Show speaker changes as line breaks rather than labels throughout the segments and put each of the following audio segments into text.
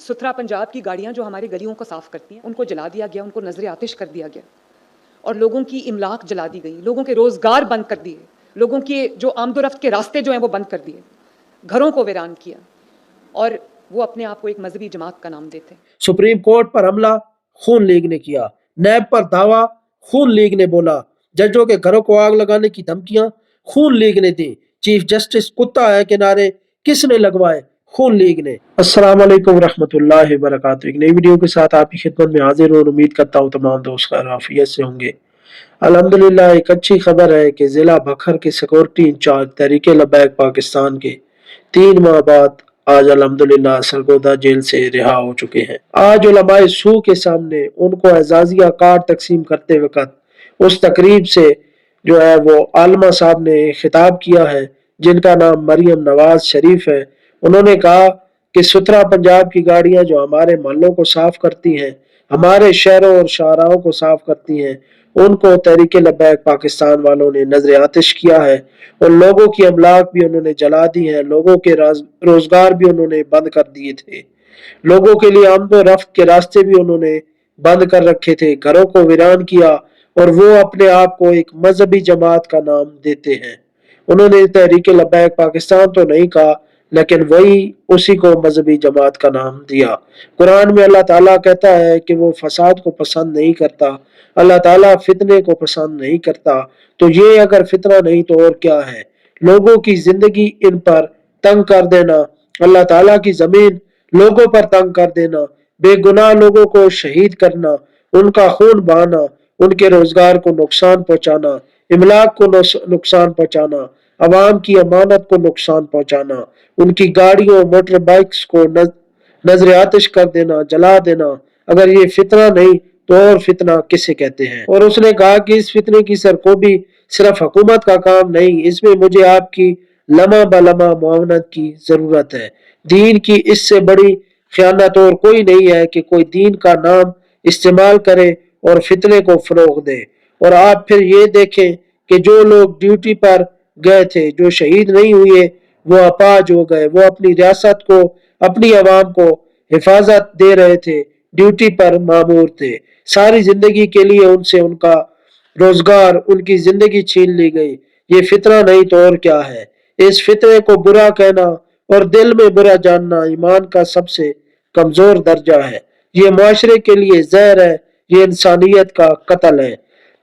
सुथरा पंजाब की गाड़ियां जो हमारे गलियों को साफ करती हैं, उनको जला दिया गया, उनको नजर आतिश कर दिया गया और लोगों की इमलाक जला दी गई, लोगों के रोजगार बंद कर दिए, लोगों के जो आमदोरफ्त के रास्ते जो हैं वो बंद कर दिए, घरों को वीरान किया और वो अपने आप को एक मजहबी जमात का नाम देते हैं।
सुप्रीम कोर्ट पर हमला खून लीग ने किया, नैब पर दावा खून लीग ने बोला, जजों के घरों को आग लगाने की धमकियां खून लीग ने दी, चीफ जस्टिस कुत्ता है के नारे किसने लगवाए? खून लीग ने। अस्सलाम वालेकुम रहमतुल्लाहि व बरकातुहू। एक नई वीडियो के साथ आपकी खिदमत में हाजिर हूँ। उम्मीद करता हूँ तमाम दोस्त खैर आफियत से होंगे। अल्हम्दुलिल्लाह एक अच्छी खबर है कि जिला बखर के सिक्योरिटी इंचार्ज तहरीक लबैक पाकिस्तान के 3 माह बाद आज अल्हम्दुलिल्लाह सरगोदा जेल से रिहा हो चुके हैं। आज उलमाए सू के सामने उनको एजाजिया कार्ड तकसीम करते वक्त उस तकरीब से जो है वो आलमा साहब ने खिताब किया है, जिनका नाम मरियम नवाज शरीफ है। उन्होंने कहा कि सुथरा पंजाब की गाड़ियां जो हमारे मोहल्लों को साफ करती हैं, हमारे शहरों और शाहराहों को साफ करती हैं, उनको तहरीक लबैक पाकिस्तान वालों ने नजर आतिश किया है और लोगों की अमलाक भी उन्होंने जला दी है, लोगों के रोजगार भी उन्होंने बंद कर दिए थे, लोगों के लिए आमदो रफ्त के रास्ते भी उन्होंने बंद कर रखे थे, घरों को वीरान किया और वो अपने आप को एक मजहबी जमात का नाम देते हैं। उन्होंने तहरीक लबैक पाकिस्तान तो नहीं कहा, लेकिन वही उसी को मजहबी जमात का नाम दिया। कुरान में अल्लाह ताला कहता है कि वो फसाद को पसंद नहीं करता, अल्लाह ताला फितने को पसंद नहीं करता। तो ये अगर फितना नहीं तो और क्या है? लोगों की जिंदगी इन पर तंग कर देना, अल्लाह ताला की जमीन लोगों पर तंग कर देना, बेगुनाह लोगों को शहीद करना, उनका खून बहाना, उनके रोजगार को नुकसान पहुंचाना, इमलाक को नुकसान पहुंचाना, अवाम की अमानत को नुकसान पहुंचाना, उनकी गाड़ियों मोटर बाइक्स को नजर आतिश कर देना, जला देना, अगर ये फितना नहीं तो और फितना किसे कहते हैं? और उसने कहा कि इस फितने की सरकोबी सिर्फ हुकूमत का काम नहीं, इसमें मुझे आपकी लम्हा बलम्हा मुआवनत की जरूरत है। दीन की इससे बड़ी खयानत और कोई नहीं है कि कोई दीन का नाम इस्तेमाल करे और फितने को फरोग दे। और आप फिर ये देखें कि जो लोग ड्यूटी पर गए थे, जो शहीद नहीं हुए, वो अपाज हो गए, वो अपनी रियासत को, अपनी आवाम को हिफाजत दे रहे थे, ड्यूटी पर मामूर थे, सारी जिंदगी के लिए उनसे उनका रोजगार, उनकी जिंदगी छीन ली गई। ये फितना नहीं तो और क्या है? इस फितने को बुरा कहना और दिल में बुरा जानना ईमान का सबसे कमजोर दर्जा है। ये मुआशरे के लिए जहर है, ये इंसानियत का कत्ल है।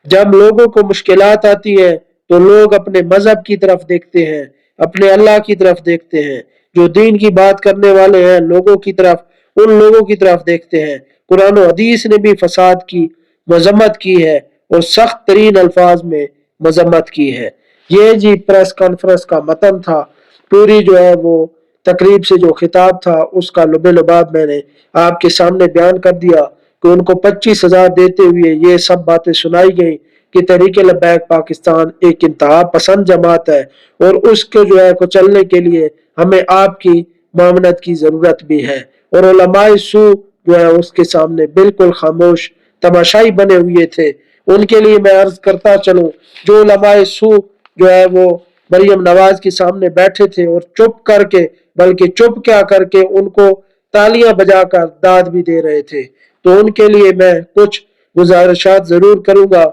जब लोगों को मुश्किलात आती है तो लोग अपने मजहब की तरफ देखते हैं, अपने अल्लाह की तरफ देखते हैं। जो दीन की बात करने वाले हैं लोगों की तरफ, उन लोगों की तरफ देखते हैं। कुरान और हदीस ने भी फसाद की मजम्मत की है और सख्त तरीन अल्फाज में मजम्मत की है। ये जी प्रेस कॉन्फ्रेंस का मतन था। पूरी जो है वो तकरीब से जो खिताब था उसका लुबे लुबाब मैंने आपके सामने बयान कर दिया कि उनको 25,000 देते हुए ये सब बातें सुनाई गई कि तहरीक लबैक पाकिस्तान एक इंतहा पसंद जमात है और उसके जो है को चलने के लिए हमें आपकी मामनत की जरूरत भी है। और उलमाए सू जो है उसके सामने बिल्कुल खामोश तमाशाई बने हुए थे। उनके लिए मैं अर्ज करता चलूं, जो उलमाए सू जो है वो मरियम नवाज के सामने बैठे थे और चुप करके, बल्कि चुप क्या करके उनको तालियां बजाकर दाद भी दे रहे थे, तो उनके लिए मैं कुछ गुजारिशात जरूर करूंगा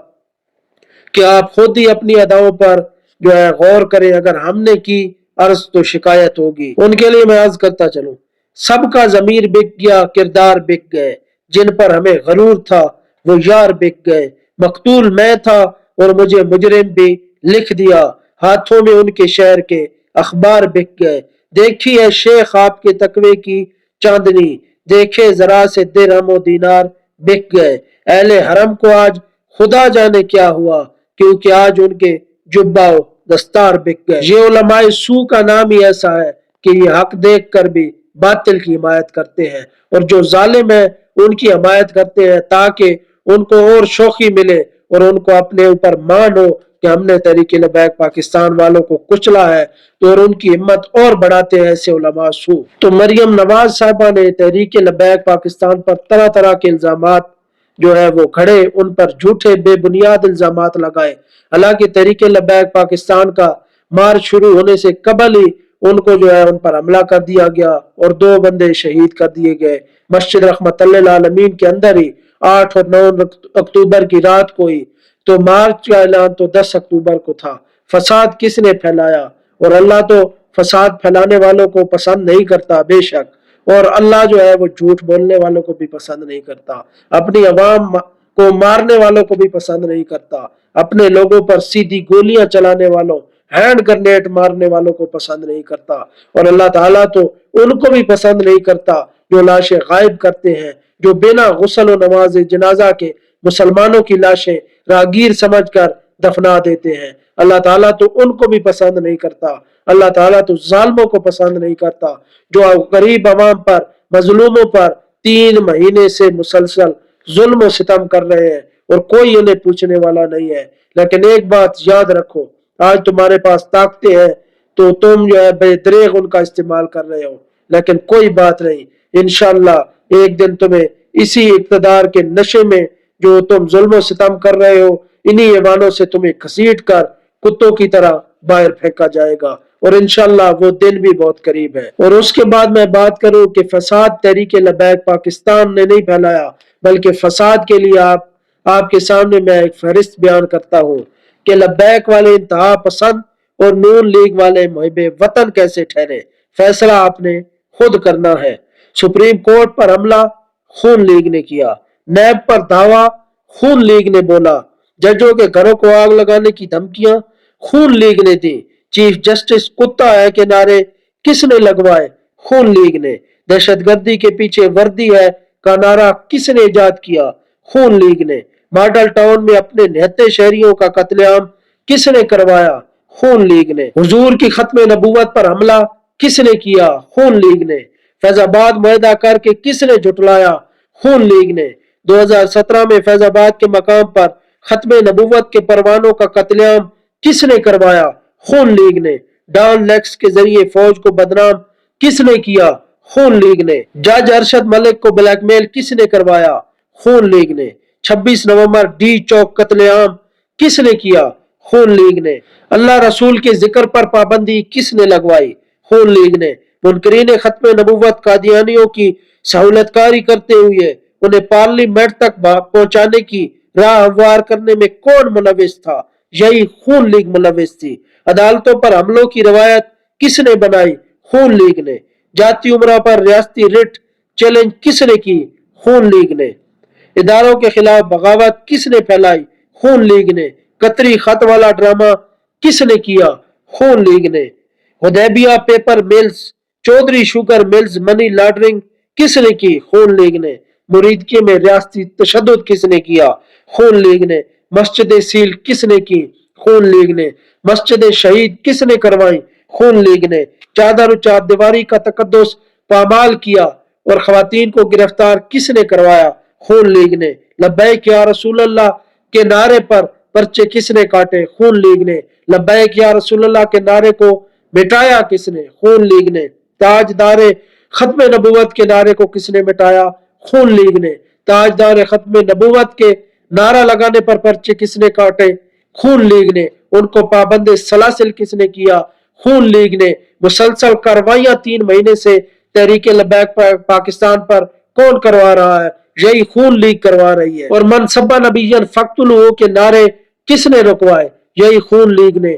कि आप खुद ही अपनी अदाओं पर जो है गौर करें। अगर हमने की अर्ज तो शिकायत होगी। उनके लिए मैं अर्ज करता चलूं, सबका जमीर बिक गया, किरदार बिक गए, जिन पर हमें गरूर था वो यार बिक गए, मकतूल मैं था और मुझे मुजरिम भी लिख दिया, हाथों में उनके शहर के अखबार बिक गए। देखी है शेख आपके तकवे की चांदनी, देखे जरा से दिरहम और दीनार बिक गए। अहले हरम को आज खुदा जाने क्या हुआ, क्योंकि आज उनके जुब्बा दस्तार बिक गए। ये उलमाए सू का नाम ही ऐसा है कि ये हक देख कर भी बातिल की हिमायत करते हैं और जो जालिम है उनकी हिमायत करते हैं ताकि उनको और शौकी मिले और उनको अपने ऊपर मान हो कि हमने तहरीक लबैक पाकिस्तान वालों को कुचला है, तो और उनकी हिम्मत और बढ़ाते हैं ऐसे उलमा सू। तो मरियम नवाज साहबा ने तहरीक लबैक पाकिस्तान पर तरह तरह के इल्जामात जो है वो खड़े, उन पर झूठे बेबुनियाद इल्जामात लगाए। हालांकि तहरीक लबैक पाकिस्तान का मार्च शुरू होने से कबल ही उनको जो है उन पर हमला कर दिया गया और 2 बंदे शहीद कर दिए गए। मस्जिद रहमतुल्लिल आलमीन के अंदर ही 8 और 9 अक्टूबर की रात को ही, तो मार्च का ऐलान तो 10 अक्टूबर को था। फसाद किसने फैलाया? और अल्लाह तो फसाद फैलाने वालों को पसंद नहीं करता बेशक, और अल्लाह जो है वो झूठ बोलने वालों को भी पसंद नहीं करता, अपनी अवाम को मारने वालों को भी पसंद नहीं करता, अपने लोगों पर सीधी गोलियां चलाने वालों, हैंड ग्रेनेड मारने वालों को पसंद नहीं करता। और अल्लाह ताला तो उनको भी पसंद नहीं करता जो लाशें गायब करते हैं, जो बिना गुस्ल और नमाज जनाजा के मुसलमानों की लाशें रागीर समझकर दफना देते हैं। अल्लाह ताला तो उनको भी पसंद नहीं करता। अल्लाह ताला तो जालिमों को पसंद नहीं करता जो गरीब अवाम पर, मजलूमों पर 3 महीने से मुसलसल जुल्म और सितम कर रहे हैं और कोई उन्हें पूछने वाला नहीं है। लेकिन एक बात याद रखो, आज तुम्हारे पास ताकतें हैं तो तुम जो है बेदरेग उनका इस्तेमाल कर रहे हो, लेकिन कोई बात नहीं, इंशाअल्लाह एक दिन तुम्हें इसी इक्तदार के नशे में जो तुम जुल्म सितम कर रहे हो, इन्हीं ऐवानों से तुम्हें घसीट कर कुत्तों की तरह बाहर फेंका जाएगा और इंशाअल्लाह वो दिन भी बहुत करीब है। और उसके बाद मैं बात करूं कि फसाद तहरीक लबैक पाकिस्तान ने नहीं फैलाया, बल्कि फसाद के लिए आपके सामने मैं एक फहरिस्त बयान करता हूं कि लबैक वाले इंतहा पसंद और नून लीग वाले मुहिब्बे वतन कैसे ठहरे, फैसला आपने खुद करना है। सुप्रीम कोर्ट पर हमला खून लीग ने किया, नैब पर दावा खून लीग ने बोला, जजों के घरों को आग लगाने की धमकियां खून लीग ने दी, चीफ जस्टिस कुत्ता है के नारे किसने लगवाए? खून लीग ने। दहशतगर्दी के पीछे वर्दी है का नारा किसने इजाद किया? खून लीग ने। मॉडल टाउन में अपने निहत्ते शहरियों का कत्लेआम किसने करवाया? खून लीग ने। हुजूर की खत्म नबूवत पर हमला किसने किया? खून लीग ने। फैजाबाद मुआहदा करके किसने झुटलाया? खून लीग ने। 2017 में फैजाबाद के मकाम पर खत्म नबूवत के परवानों का कत्लेआम किसने करवाया? खून लीग ने। डॉन लेक्स के जरिए फौज को बदनाम किसने किया? खून लीग ने। जज अरशद मलिक को ब्लैकमेल किसने करवाया? खून लीग ने। 26 नवंबर डी चौक कत्लेआम किसने किया? खून लीग ने। अल्लाह रसूल के जिक्र पर पाबंदी किसने लगवाई? खून लीग ने। मुनकरीन खत्म नबूवत कादियानियों की सहूलतकारी करते हुए उन्हें पार्लियामेंट तक पहुंचाने की राह हमवार करने में कौन मुलविस था? यही खून लीग मुलविस थी। अदालतों पर हमलों की रवायत किसने बनाई? खून लीग ने। जाती उम्रा पर रियासती रिट चैलेंज किसने की? खून लीग ने। इदारों के खिलाफ बगावत किसने फैलाई? खून लीग ने। कतरी खत वाला ड्रामा किसने किया? खून लीग ने। Hudaibiya paper mills, Chaudhry sugar mills money laundering किसने की? खून लीग ने। मुरीदकी में रियासती तशद्दुद किसने किया? खून लीग ने। मस्जिद सील किसने की? खून लीग ने। मस्जिद शहीद किसने करवाई? खून लीग ने। चादर चार दीवारी का तकद्दुस पामाल किया और खवातीन को गिरफ्तार किसने करवाया? खून लीग ने। लब्बैक या रसूल अल्लाह के नारे पर पर्चे किसने काटे? खून लीग ने। लब्बैक या रसूल अल्लाह के नारे को मिटाया किसने? खून लीग ने। ताजदारे खत्म नबूवत के नारे को किसने मिटाया? खून लीग ने। ताजदार खत्म नबूवत के नारा लगाने पर पर्चे किसने काटे? खून लीग ने। उनको पाबंद सलासिल किसने किया? खून लीग ने। मुसलसल कार्रवाइयां 3 महीने से तहरीक लबैक पाकिस्तान पर कौन करवा रहा है? यही खून लीग करवा रही है। और मनसबा नबीयन फक्तुलू के नारे किसने रुकवाए? यही खून लीग ने।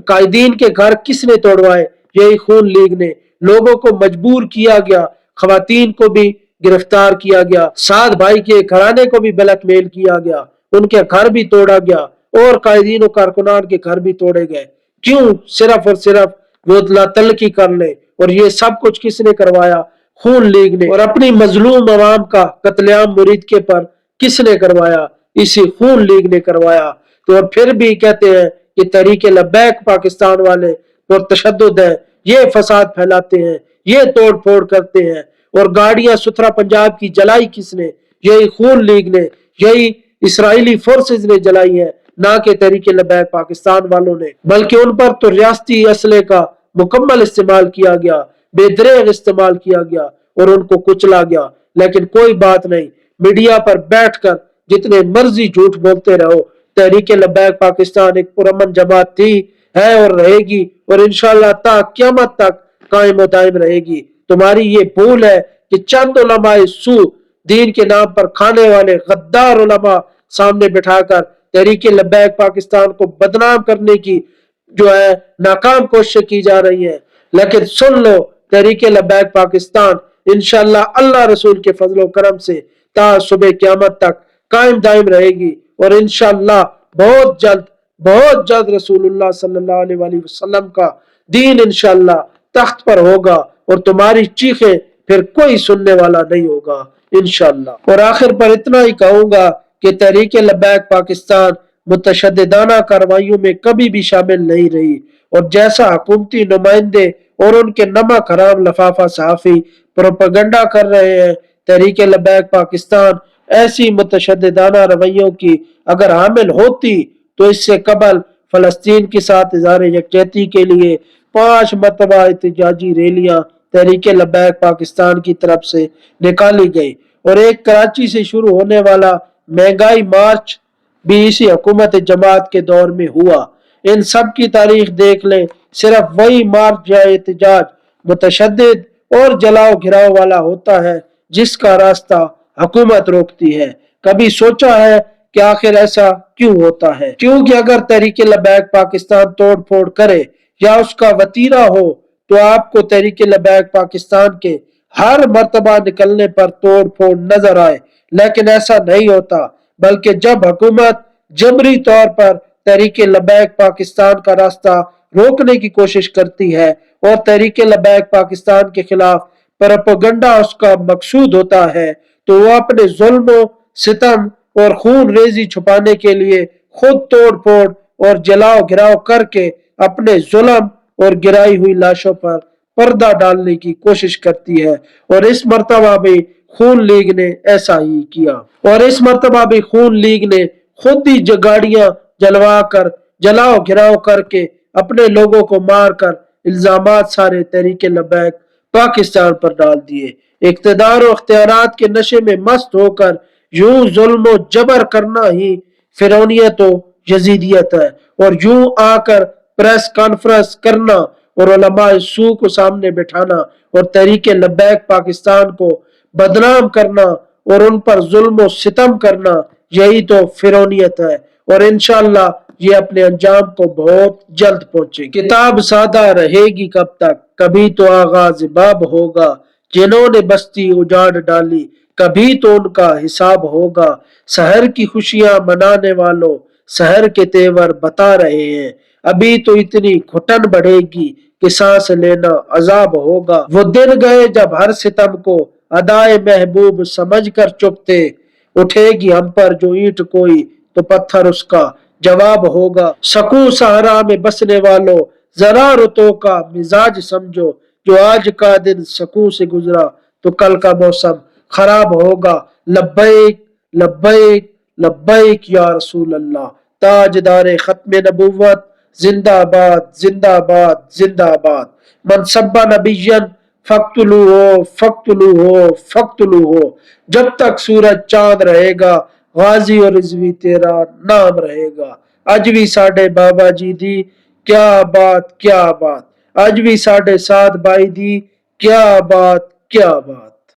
कायदीन के घर किसने तोड़वाए? यही खून लीग ने। लोगों को मजबूर किया गया, खवातीन को भी गिरफ्तार किया गया, साद भाई के घराने को भी ब्लैकमेल किया गया, उनके घर भी तोड़ा गया और कायदीन और कारकुनान के घर भी तोड़े गए। क्यों? सिर्फ और सिर्फ वो तलकी कर ले। और ये सब कुछ किसने करवाया? खून लीग ने। और अपनी मजलूम अवाम का कत्लेआम मुरीद के पर किसने करवाया? इसी खून लीग ने करवाया। तो और फिर भी कहते हैं कि तहरीक लबैक पाकिस्तान वाले और तशद्दुद है, ये फसाद फैलाते हैं, ये तोड़ फोड़ करते हैं। और गाड़ियां सुथरा पंजाब की जलाई किसने? यही खून लीग ने, यही इसराइली फोर्सेस ने जलाई है, ना कि तहरीक लबैक पाकिस्तान वालों ने। बल्कि उन पर तो रियासती असले का मुकम्मल इस्तेमाल किया गया, बेदरेग इस्तेमाल किया गया और उनको कुचला गया। लेकिन कोई बात नहीं, मीडिया पर बैठकर जितने मर्जी झूठ बोलते रहो, तहरीक लबैक पाकिस्तान एक पुरअमन जमात थी, है और रहेगी और इंशाअल्लाह ता क़यामत तक قائم و دائم رہے گی۔ تمہاری یہ بھول ہے کہ چند علماء سو دین کے نام پر کھانے والے غدار علماء سامنے بٹھا کر تحریک لبیک پاکستان کو بدنام کرنے کی ناکام کوشش کی جا رہی ہے۔ لیکن سن لو، تحریک لبیک پاکستان انشاءاللہ اللہ رسول کے فضل و کرم سے تا صبح قیامت تک قائم دائم رہے گی، اور انشاءاللہ بہت جلد رسول اللہ صلی اللہ علیہ وآلہ وسلم کا دین انشاءاللہ تخت پر ہوگا، اور تمہاری چیخیں پھر کوئی سننے والا نہیں ہوگا انشاءاللہ۔ اور آخر پر اتنا ہی کہوں گا کہ تحریک لبیک پاکستان متشددانہ کارروائیوں میں کبھی بھی شامل نہیں رہی، اور جیسا حکومتی نمائندے اور ان کے نمک حرام لفافہ صحافی پروپیگنڈا کر رہے ہیں، تحریک لبیک پاکستان ایسی متشددانہ رویوں کی اگر حامل ہوتی تو اس سے قبل فلسطین کے ساتھ اظہار یکجہتی کے لیے 5 مرتبہ احتجاجی ریلیاں تحریک لبیک پاکستان کی طرف سے نکالی گئی، اور ایک کراچی سے شروع ہونے والا مہنگائی مارچ بھی اسی حکومت جماعت کے دور میں ہوا۔ ان سب کی تاریخ دیکھ لیں، صرف وہی مارچ یا احتجاج متشدد اور جلاؤ گھراؤ والا ہوتا ہے جس کا راستہ حکومت روکتی ہے۔ کبھی سوچا ہے کہ آخر ایسا کیوں ہوتا ہے؟ کیونکہ اگر تحریک لبیک پاکستان توڑ پھوڑ کرے یا اس کا وتیرہ ہو تو آپ کو تحریک لبیک پاکستان کے ہر مرتبہ نکلنے پر توڑ پھوڑ نظر آئے، لیکن ایسا نہیں ہوتا، بلکہ جب حکومت جبری طور پر تحریک لبیک پاکستان کا راستہ روکنے کی کوشش کرتی ہے اور تحریک لبیک پاکستان کے خلاف پروپیگنڈا اس کا مقصود ہوتا ہے، تو وہ اپنے ظلم و ستم اور خون ریزی چھپانے کے لیے خود توڑ پھوڑ اور جلاؤ گھراؤ کر کے اپنے ظلم اور گرائی ہوئی لاشوں پر پردہ ڈالنے کی کوشش کرتی ہے، اور اس مرتبہ بھی خون لیگ نے ایسا ہی کیا، اور اس مرتبہ بھی خون لیگ نے خود ہی گاڑیاں جلوا کر جلاؤ گھراؤ کر کے اپنے لوگوں کو مار کر الزامات سارے تحریک لبیک پاکستان پر ڈال دیے۔ اقتدار و اختیارات کے نشے میں مست ہو کر یوں ظلم و جبر کرنا ہی فرعونیت و یزیدیت ہے، اور یوں آ کر پریس کانفرنس کرنا اور علماء سو کو سامنے بٹھانا اور تحریک لبیک پاکستان کو بدنام کرنا اور ان پر ظلم و ستم کرنا، یہی تو فرعونیت ہے، اور انشاءاللہ یہ اپنے انجام کو بہت جلد پہنچے گی۔ کتاب سادہ رہے گی کب تک، کبھی تو آغاز باب ہوگا، جنہوں نے بستی اجاڑ ڈالی کبھی تو ان کا حساب ہوگا، سحر کی خوشیاں منانے والوں سحر کے تیور بتا رہے ہیں، ابھی تو اتنی گھٹن بڑھے گی کہ سانس لینا عذاب ہوگا، وہ دن گئے جب ہر ستم کو ادائے محبوب سمجھ کر چپتے، اٹھے گی ہم پر جو اینٹ کوئی تو پتھر اس کا جواب ہوگا، سکون صحرا میں بسنے والوں ذرا رتوں کا مزاج سمجھو، جو آج کا دن سکون سے گزرا تو کل کا موسم خراب ہوگا، لبیک لبیک لبیک یا رسول اللہ، تاجدار ختم نبوت زندہ باد زندہ باد زندہ باد، من سب نبیًا فاقتلوہ فاقتلوہ فاقتلوہ، جب تک سورج چاند رہے گا غازی اور رضوی تیرا نام رہے گا، اج بھی ساڈے بابا جی دی کیا بات کیا بات، اج بھی ساڈے ساتھ بائی دی کیا بات کیا بات۔